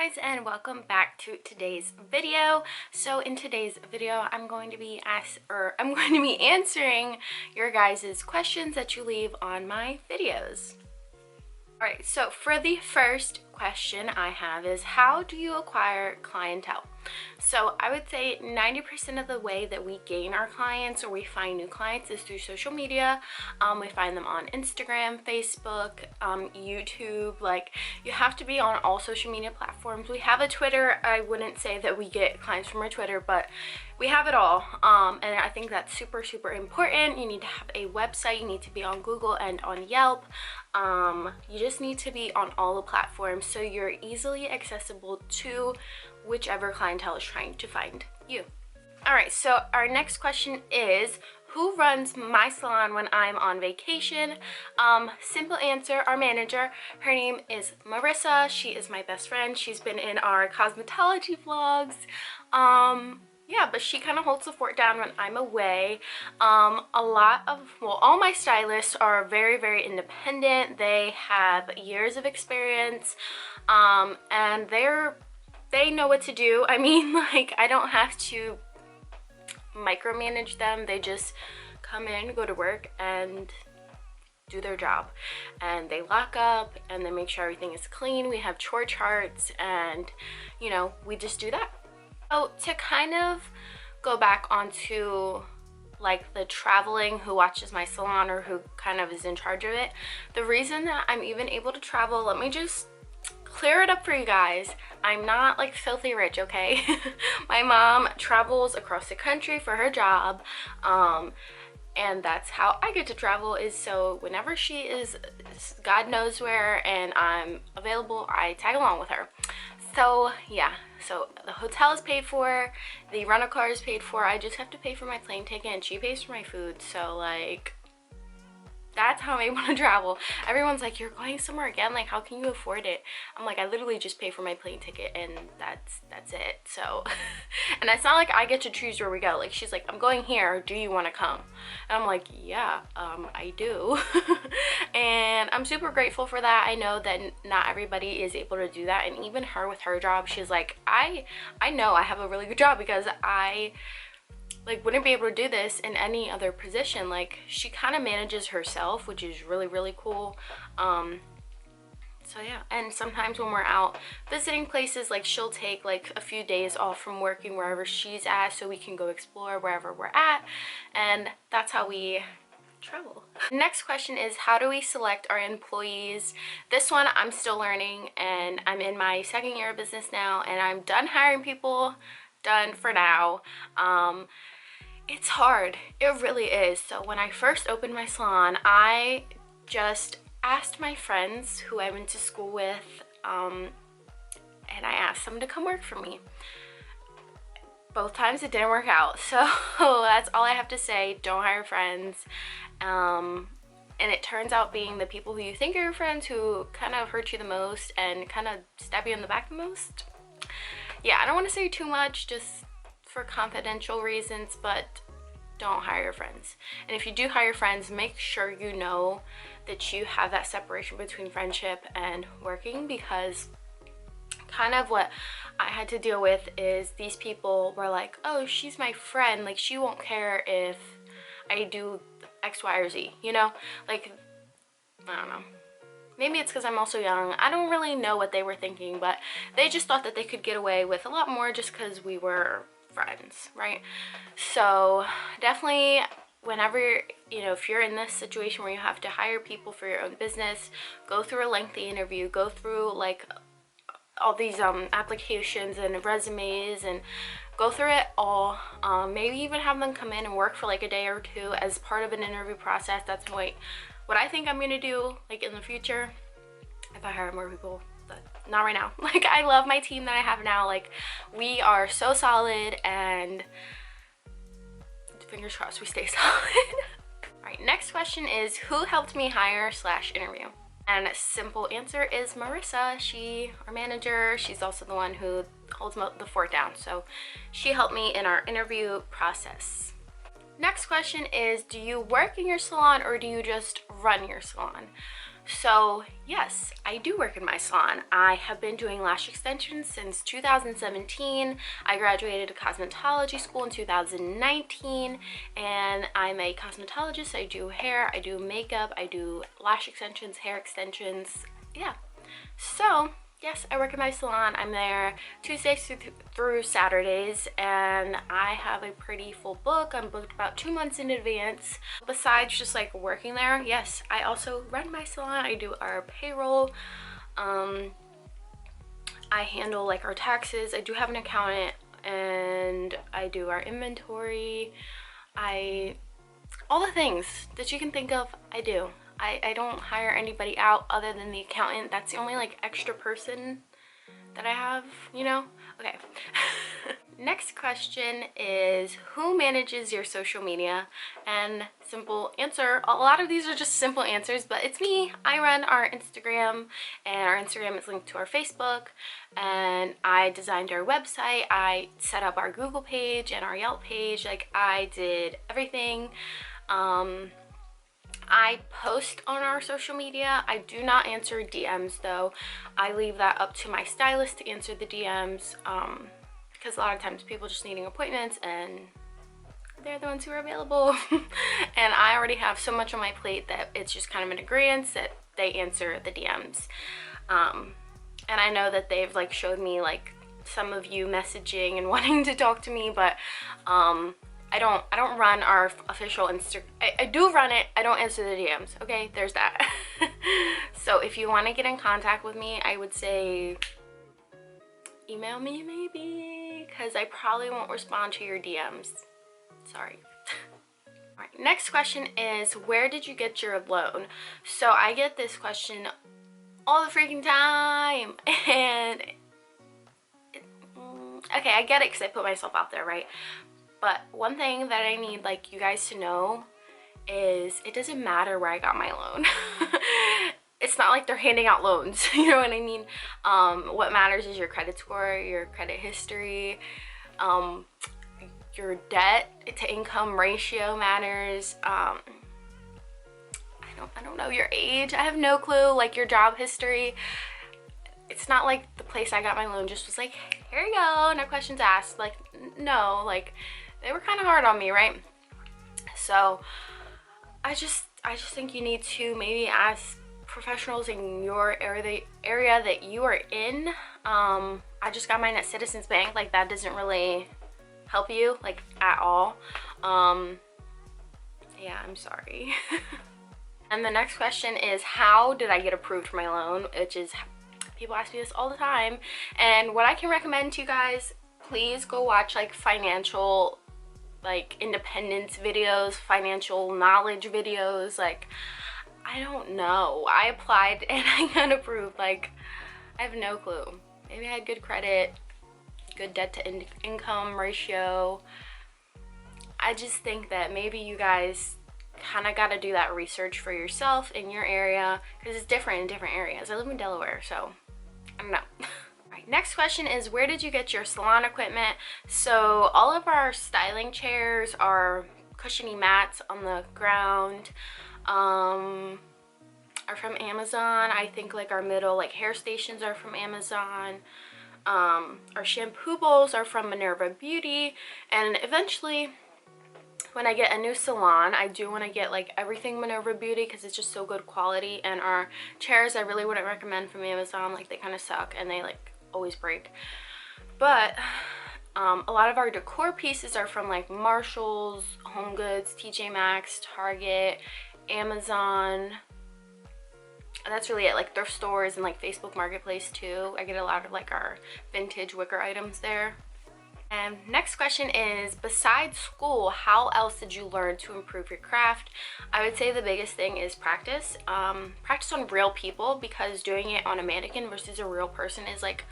Guys, and welcome back to today's video. So in today's video I'm going to be answering your guys' questions that you leave on my videos. Alright, so for the first question I have is, how do you acquire clientele? So I would say 90% of the way that we gain our clients or we find new clients is through social media. We find them on Instagram, Facebook, YouTube. Like, you have to be on all social media platforms. We have a Twitter. I wouldn't say that we get clients from our Twitter, but we have it all. And I think that's super important. You need to have a website. You need to be on Google and on Yelp. You just need to be on all the platforms so you're easily accessible to whichever clientele is trying to find you. Alright, so our next question is, who runs my salon when I'm on vacation? Simple answer, our manager. Her name is Marissa. She is my best friend. She's been in our cosmetology vlogs. Yeah, but she kind of holds the fort down when I'm away. All my stylists are very independent. They have years of experience, and they know what to do. I mean, like, I don't have to micromanage them. They just come in, go to work, and do their job. And they lock up, and they make sure everything is clean. We have chore charts, and, you know, we just do that. So to kind of go back onto like the traveling, who watches my salon or who kind of is in charge of it, the reason that I'm even able to travel, let me just clear it up for you guys. I'm not like filthy rich, okay? My mom travels across the country for her job, and that's how I get to travel, is so whenever she is God knows where and I'm available, I tag along with her. So yeah, so the hotel is paid for, the rental car is paid for, I just have to pay for my plane ticket and she pays for my food. So like, that's how I'm able to travel. Everyone's like, you're going somewhere again, like how can you afford it? I'm like, I literally just pay for my plane ticket and that's it. So and it's not like I get to choose where we go. Like, she's like, I'm going here, do you want to come? And I'm like, yeah, I do. And I'm super grateful for that. I know that not everybody is able to do that, and even her with her job, she's like, I know I have a really good job because I like wouldn't be able to do this in any other position. Like, she kind of manages herself, which is really cool. So yeah, and sometimes when we're out visiting places, like, she'll take like a few days off from working wherever she's at so we can go explore wherever we're at, and that's how we travel. Next question is, how do we select our employees? This one I'm still learning, and I'm in my second year of business now, and I'm done hiring people, done for now. It's hard, it really is. So when I first opened my salon, I just asked my friends who I went to school with, and I asked them to come work for me. Both times it didn't work out, so that's all I have to say. Don't hire friends. And it turns out being the people who you think are your friends who kind of hurt you the most and kind of stab you in the back the most. Yeah, I don't want to say too much just for confidential reasons, but don't hire your friends. And if you do hire friends, make sure you know that you have that separation between friendship and working, because kind of what I had to deal with is these people were like, oh, she's my friend, like she won't care if I do X, Y, or Z, you know? Like, I don't know. Maybe it's because I'm also young. I don't really know what they were thinking, but they just thought that they could get away with a lot more just because we were friends, right? So definitely, whenever, you know, if you're in this situation where you have to hire people for your own business, go through a lengthy interview, go through like all these applications and resumes, and go through it all. Maybe even have them come in and work for like a day or two as part of an interview process. That's what I think I'm gonna do, like, in the future if I hire more people, but not right now. Like, I love my team that I have now. Like, we are so solid, and fingers crossed we stay solid. All right, next question is, who helped me hire / interview? And simple answer is Marissa. She, our manager, she's also the one who holds the fort down. So she helped me in our interview process. Next question is, do you work in your salon or do you just run your salon? So yes, I do work in my salon. I have been doing lash extensions since 2017. I graduated cosmetology school in 2019, and I'm a cosmetologist. I do hair, I do makeup, I do lash extensions, hair extensions. Yeah, so yes, I work in my salon. I'm there Tuesdays through Saturdays, and I have a pretty full book. I'm booked about 2 months in advance. Besides just like working there, yes, I also run my salon. I do our payroll. I handle like our taxes. I do have an accountant, and I do our inventory. All the things that you can think of, I do. I don't hire anybody out other than the accountant. That's the only like extra person that I have, you know? Okay. Next question is, who manages your social media? And simple answer, a lot of these are just simple answers, but it's me. I run our Instagram, and our Instagram is linked to our Facebook, and I designed our website. I set up our Google page and our Yelp page. Like, I did everything. I post on our social media. I do not answer DMs though. I leave that up to my stylist to answer the DMs, because a lot of times people just needing appointments and they're the ones who are available. And I already have so much on my plate that it's just kind of an agreement that they answer the DMs. And I know that they've like showed me like some of you messaging and wanting to talk to me, but I don't run our official Insta. I do run it. I don't answer the DMs. Okay, there's that. So if you want to get in contact with me, I would say email me maybe, because I probably won't respond to your DMs. Sorry. All right, next question is, where did you get your loan? So I get this question all the freaking time, and okay, I get it because I put myself out there, right? But one thing that I need like you guys to know is it doesn't matter where I got my loan. It's not like they're handing out loans, you know what I mean? What matters is your credit score, your credit history, your debt to income ratio matters. I don't know your age. I have no clue. Like your job history. It's not like the place I got my loan just was like, here you go, no questions asked. Like, no, like they were kind of hard on me, right? So I just think you need to maybe ask professionals in your area that you are in. I just got mine at Citizens Bank. Like that doesn't really help you like at all. Yeah, I'm sorry. And the next question is, how did I get approved for my loan? Which is, people ask me this all the time. And what I can recommend to you guys, please go watch like financial like independence videos, financial knowledge videos. Like, I don't know. I applied and I got approved. Like, I have no clue. Maybe I had good credit, good debt to income ratio. I just think that maybe you guys kind of got to do that research for yourself in your area, because it's different in different areas. I live in Delaware, so I don't know. Next question is, where did you get your salon equipment? So all of our styling chairs are cushiony mats on the ground, are from Amazon. I think like our middle like hair stations are from Amazon. Our shampoo bowls are from Minerva Beauty. And eventually when I get a new salon, I do want to get like everything Minerva Beauty because it's just so good quality. And our chairs I really wouldn't recommend from Amazon. Like they kind of suck and they like always break. But a lot of our decor pieces are from like Marshalls, Home Goods, TJ Maxx, Target, Amazon. And that's really it. Like thrift stores and like Facebook Marketplace too. I get a lot of like our vintage wicker items there. And next question is, besides school, how else did you learn to improve your craft? I would say the biggest thing is practice. Practice on real people, because doing it on a mannequin versus a real person is like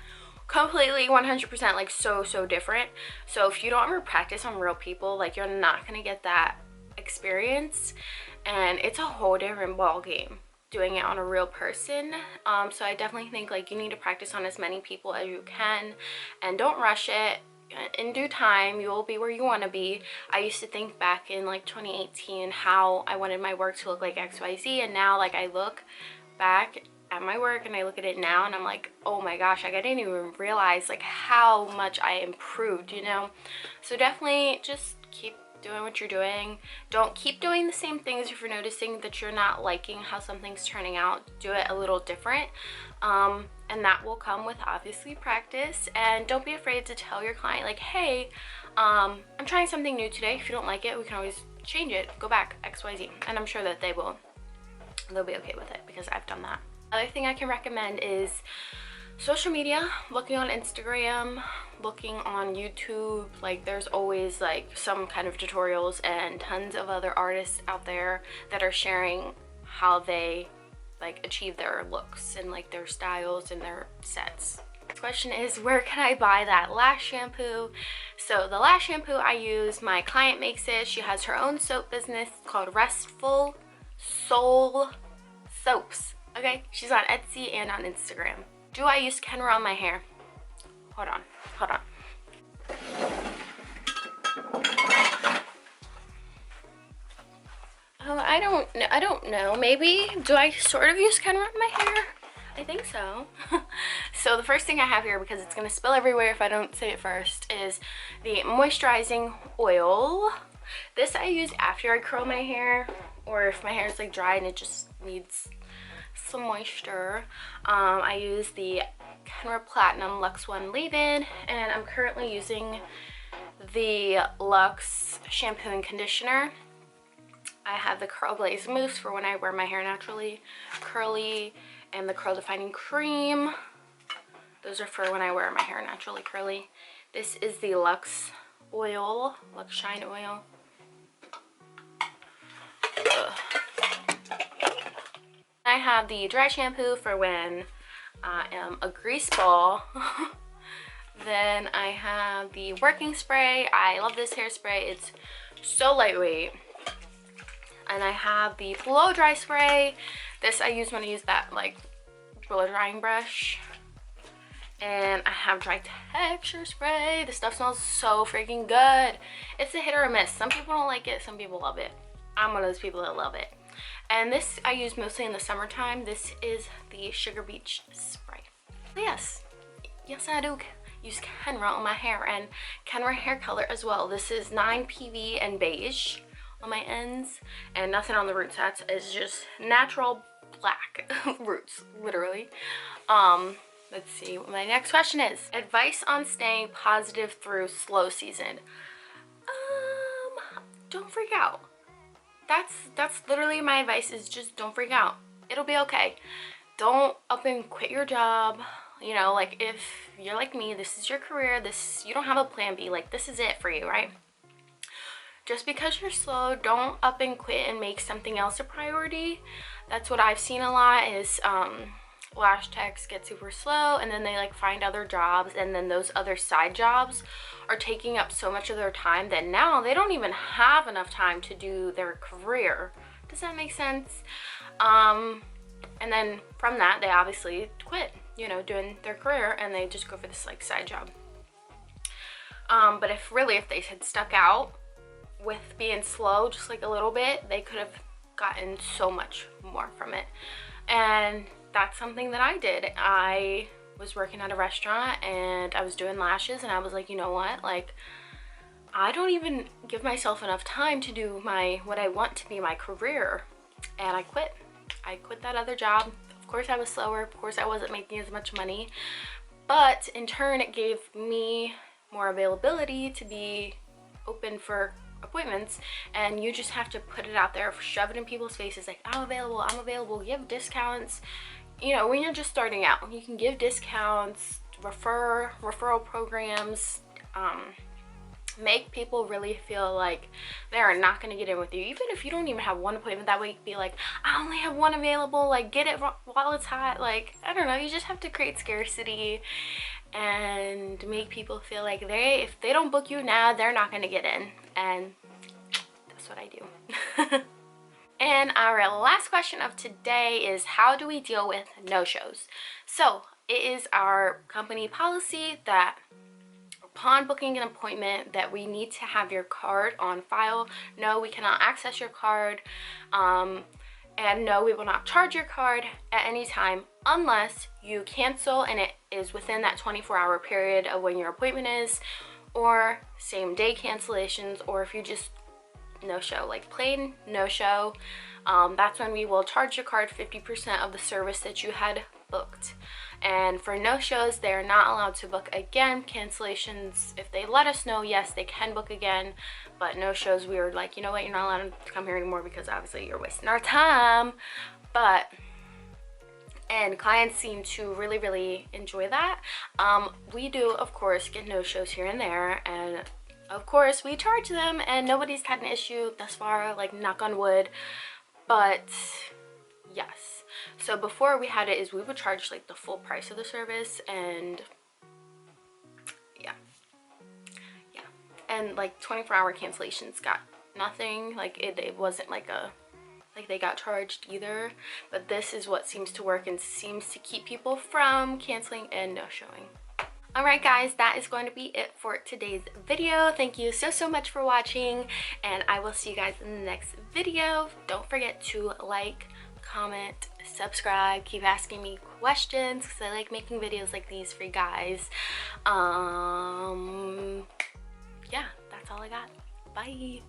completely 100% like so different. So if you don't ever practice on real people, like you're not gonna get that experience, and it's a whole different ball game doing it on a real person. So I definitely think like you need to practice on as many people as you can, and don't rush it. In due time you will be where you want to be. I used to think back in like 2018 how I wanted my work to look like XYZ, and now like I look back at my work and I look at it now and I'm like, oh my gosh, like I didn't even realize like how much I improved, you know. So definitely just keep doing what you're doing. Don't keep doing the same things. If you're noticing that you're not liking how something's turning out, do it a little different, and that will come with obviously practice. And don't be afraid to tell your client like, hey, I'm trying something new today. If you don't like it, we can always change it, go back, XYZ. And I'm sure that they'll be okay with it because I've done that. Other thing I can recommend is social media, looking on Instagram, looking on YouTube. Like there's always like some kind of tutorials and tons of other artists out there that are sharing how they like achieve their looks and like their styles and their sets. Next question is, where can I buy that lash shampoo? So the lash shampoo I use, my client makes it. She has her own soap business called Restful Soul Soaps. Okay, she's on Etsy and on Instagram. Do I use Kenra on my hair? Hold on. Oh, I don't know. Maybe. Do I sort of use Kenra on my hair? I think so. So the first thing I have here, because it's gonna spill everywhere if I don't say it first, is the moisturizing oil. This I use after I curl my hair, or if my hair is like dry and it just needs some moisture. I use the Kenra Platinum Luxe One leave-in, and I'm currently using the Luxe shampoo and conditioner. I have the Curl Glaze Mousse for when I wear my hair naturally curly, and the Curl Defining Cream. Those are for when I wear my hair naturally curly. This is the Luxe oil, Luxe Shine oil. I have the dry shampoo for when I am a grease ball. Then I have the working spray. I love this hairspray. It's so lightweight. And I have the blow dry spray. This I use when I use that like blow drying brush. And I have dry texture spray. This stuff smells so freaking good. It's a hit or a miss. Some people don't like it, some people love it. I'm one of those people that love it. And this I use mostly in the summertime. This is the Sugar Beach spray. Yes I do use Kenra on my hair, and Kenra hair color as well. This is 9PV and beige on my ends, and nothing on the roots. That's is just natural black roots, literally. Let's see what my next question is. Advice on staying positive through slow season. Don't freak out. That's literally my advice, is just don't freak out. It'll be okay. Don't up and quit your job. You know, like if you're like me, this is your career, you don't have a plan B, like this is it for you, right? Just because you're slow, don't up and quit and make something else a priority. That's what I've seen a lot is lash techs get super slow and then they like find other jobs, and then those other side jobs are taking up so much of their time that now they don't even have enough time to do their career. Does that make sense? And then from that they obviously quit, you know, doing their career, and they just go for this like side job. But if they had stuck out with being slow just like a little bit, they could have gotten so much more from it. And that's something that I did. I was working at a restaurant and I was doing lashes, and I was like, you know what, like I don't even give myself enough time to do what I want to be my career. And I quit that other job. Of course I was slower, of course I wasn't making as much money, but in turn it gave me more availability to be open for appointments. And you just have to put it out there, shove it in people's faces like, I'm available, give discounts. You know, when you're just starting out, you can give discounts, referral programs, make people really feel like they are not going to get in with you. Even if you don't even have one appointment that week, be like, I only have one available, like get it while it's hot. Like, I don't know, you just have to create scarcity and make people feel like if they don't book you now, they're not going to get in. And that's what I do. And our last question of today is, how do we deal with no-shows? So it is our company policy that upon booking an appointment that we need to have your card on file. No, we cannot access your card. And no, we will not charge your card at any time unless you cancel and it is within that 24-hour period of when your appointment is, or same day cancellations, or if you just no show, like plain no show, that's when we will charge your card 50% of the service that you had booked. And for no shows, they are not allowed to book again. Cancellations, if they let us know, yes, they can book again, but no shows, we were like, you know what, you're not allowed to come here anymore because obviously you're wasting our time. But and clients seem to really enjoy that. We do, of course, get no shows here and there, and of course we charge them, and nobody's had an issue thus far, like knock on wood. But yes, so before we had it is we would charge like the full price of the service, and yeah, and like 24-hour cancellations got nothing. Like it wasn't like they got charged either. But this is what seems to work and seems to keep people from canceling and no showing. Alright guys, that is going to be it for today's video. Thank you so much for watching, and I will see you guys in the next video. Don't forget to like, comment, subscribe, keep asking me questions because I like making videos like these for you guys. Yeah, that's all I got. Bye.